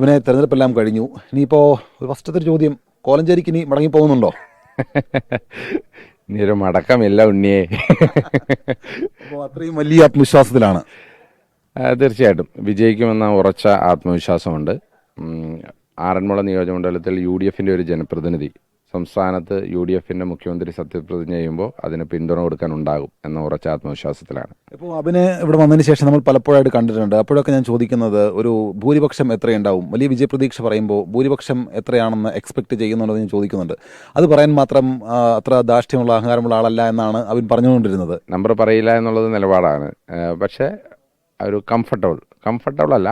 അവനെ തെരഞ്ഞെടുപ്പെല്ലാം കഴിഞ്ഞു. ഇനിയിപ്പോൾ ഒരു ഫസ്റ്റത്തെ ചോദ്യം, കോലഞ്ചേരിക്ക് ഇനി മടങ്ങി പോകുന്നുണ്ടോ? ഇനി ഒരു മടക്കമില്ല ഉണ്ണിയെ. അപ്പോൾ അത്രയും വലിയ ആത്മവിശ്വാസത്തിലാണ്. തീർച്ചയായിട്ടും വിജയിക്കുമെന്ന ഉറച്ച ആത്മവിശ്വാസമുണ്ട്. ആറന്മുള നിയോജകമണ്ഡലത്തിൽ UDF ഒരു ജനപ്രതിനിധി സംസ്ഥാനത്ത് UDF മുഖ്യമന്ത്രി സത്യപ്രതിജ്ഞ ചെയ്യുമ്പോൾ അതിന് പിന്തുണ കൊടുക്കാനുണ്ടാകും എന്ന ഉറച്ച ആത്മവിശ്വാസത്തിലാണ്. ഇപ്പോൾ അവന് ഇവിടെ വന്നതിന് ശേഷം നമ്മൾ പലപ്പോഴായിട്ട് കണ്ടിട്ടുണ്ട്. അപ്പോഴൊക്കെ ഞാൻ ചോദിക്കുന്നത്, ഒരു ഭൂരിപക്ഷം എത്രയുണ്ടാവും? വലിയ വിജയപ്രതീക്ഷ പറയുമ്പോൾ ഭൂരിപക്ഷം എത്രയാണെന്ന് എക്സ്പെക്ട് ചെയ്യുന്നുണ്ടെന്ന് ഞാൻ ചോദിക്കുന്നുണ്ട്. അത് പറയാൻ മാത്രം അത്ര ധാർഷ്ട്യമുള്ള അഹങ്കാരമുള്ള ആളല്ല എന്നാണ് അവൻ പറഞ്ഞുകൊണ്ടിരുന്നത്. നമ്പർ പറയില്ല എന്നുള്ളത് നിലപാടാണ്. പക്ഷേ ഒരു കംഫർട്ടബിൾ അല്ല,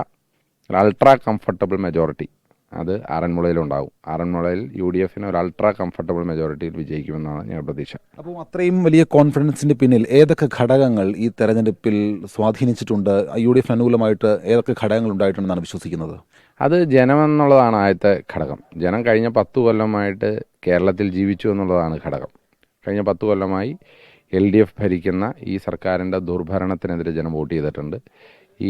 ഒരു അൾട്രാ കംഫർട്ടബിൾ മെജോറിറ്റി അത് ആറന്മുളയിലുണ്ടാകും. ആറന്മുളയിൽ UDF ഒരു അൾട്രാ കംഫർട്ടബിൾ മെജോറിറ്റിയിൽ വിജയിക്കുമെന്നാണ് ഞാൻ പ്രതീക്ഷ. അപ്പോൾ അത്രയും വലിയ കോൺഫിഡൻസിൻ്റെ പിന്നിൽ ഏതൊക്കെ ഘടകങ്ങൾ ഈ തെരഞ്ഞെടുപ്പിൽ സ്വാധീനിച്ചിട്ടുണ്ട്? UDF അനുകൂലമായിട്ട് ഏതൊക്കെ ഘടകങ്ങൾ ഉണ്ടായിട്ടുണ്ടെന്നാണ് വിശ്വസിക്കുന്നത്? അത് ജനമെന്നുള്ളതാണ് ആദ്യത്തെ ഘടകം. ജനം കഴിഞ്ഞ 10 കൊല്ലമായിട്ട് കേരളത്തിൽ ജീവിച്ചു എന്നുള്ളതാണ് ഘടകം. കഴിഞ്ഞ 10 കൊല്ലമായി LDF ഭരിക്കുന്ന ഈ സർക്കാരിൻ്റെ ദുർഭരണത്തിനെതിരെ ജനം വോട്ട് ചെയ്തിട്ടുണ്ട്.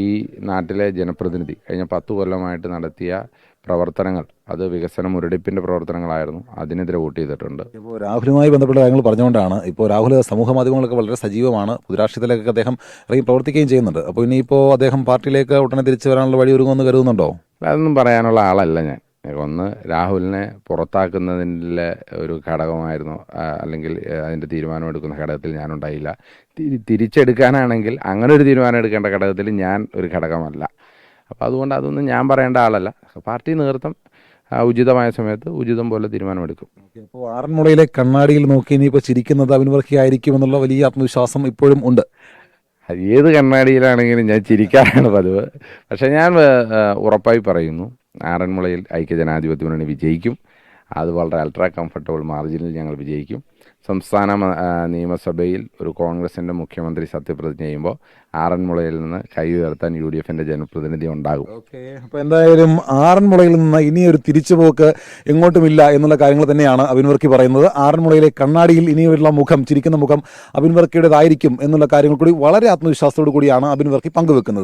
ഈ നാട്ടിലെ ജനപ്രതിനിധി കഴിഞ്ഞ 10 കൊല്ലമായിട്ട് നടത്തിയ പ്രവർത്തനങ്ങൾ അത് വികസന മുരടിപ്പിൻ്റെ പ്രവർത്തനങ്ങളായിരുന്നു, അതിനെതിരെ വോട്ട് ചെയ്തിട്ടുണ്ട്. ഇപ്പോൾ രാഹുലുമായി ബന്ധപ്പെട്ട കാര്യങ്ങൾ പറഞ്ഞുകൊണ്ടാണ്. ഇപ്പോൾ രാഹുൽ സമൂഹ മാധ്യമങ്ങളൊക്കെ വളരെ സജീവമാണ്, പൊതുരാഷ്ട്രീയത്തിലേക്കൊക്കെ അദ്ദേഹം ഇറങ്ങി പ്രവർത്തിക്കുകയും ചെയ്യുന്നുണ്ട്. അപ്പോൾ ഇനിയിപ്പോൾ അദ്ദേഹം പാർട്ടിയിലേക്ക് ഉടനെ തിരിച്ചു വരാനുള്ള വഴി ഒരുങ്ങുമെന്ന് കരുതുന്നുണ്ടോ? അതൊന്നും പറയാനുള്ള ആളല്ല ഞാൻ. ഒന്ന്, രാഹുലിനെ പുറത്താക്കുന്നതിൻ്റെ ഒരു ഘടകമായിരുന്നു, അല്ലെങ്കിൽ അതിൻ്റെ തീരുമാനമെടുക്കുന്ന ഘടകത്തിൽ ഞാനുണ്ടായില്ല. തിരിച്ചെടുക്കാനാണെങ്കിൽ അങ്ങനെ ഒരു തീരുമാനം എടുക്കേണ്ട ഘടകത്തിൽ ഞാൻ ഒരു ഘടകമല്ല. അപ്പോൾ അതുകൊണ്ട് അതൊന്നും ഞാൻ പറയേണ്ട ആളല്ല. പാർട്ടി നേതൃത്വം ഉചിതമായ സമയത്ത് ഉചിതം പോലെ തീരുമാനമെടുക്കും. ഇപ്പോൾ ആറന്മുളയിലെ കണ്ണാടിയിൽ നോക്കി ഇനിയിപ്പോൾ ചിരിക്കുന്നത് അബിൻ വർക്കി ആയിരിക്കുമെന്നുള്ള വലിയ ആത്മവിശ്വാസം ഇപ്പോഴും ഉണ്ട്. അത് ഏത് കണ്ണാടിയിലാണെങ്കിലും ഞാൻ ചിരിക്കാറാണ് പതിവ്. പക്ഷേ ഞാൻ ഉറപ്പായി പറയുന്നു, ആറന്മുളയിൽ ഐക്യജനാധിപത്യ മുന്നണി വിജയിക്കും. അത് വളരെ അൾട്രാ കംഫർട്ടബിൾ മാർജിനിൽ ഞങ്ങൾ വിജയിക്കും. സംസ്ഥാന നിയമസഭയിൽ ഒരു കോൺഗ്രസിൻ്റെ മുഖ്യമന്ത്രി സത്യപ്രതിജ്ഞ ചെയ്യുമ്പോൾ ആറന്മുളയിൽ നിന്ന് കൈ ഉയർത്താൻ UDF ജനപ്രതിനിധി ഉണ്ടാകും. ഓക്കെ, അപ്പോൾ എന്തായാലും ആറന്മുളയിൽ നിന്ന് ഇനിയൊരു തിരിച്ചുപോക്ക് എങ്ങോട്ടുമില്ല എന്നുള്ള കാര്യങ്ങൾ തന്നെയാണ് അബിൻ വർക്കി പറയുന്നത്. ആറന്മുളയിലെ കണ്ണാടിയിൽ ഇനിയുള്ള മുഖം, ചിരിക്കുന്ന മുഖം അബിൻ വർക്കിയുടേതായിരിക്കും എന്നുള്ള കാര്യങ്ങൾ കൂടി വളരെ ആത്മവിശ്വാസത്തോടു കൂടിയാണ് അബിൻ വർക്കി പങ്കുവെക്കുന്നത്.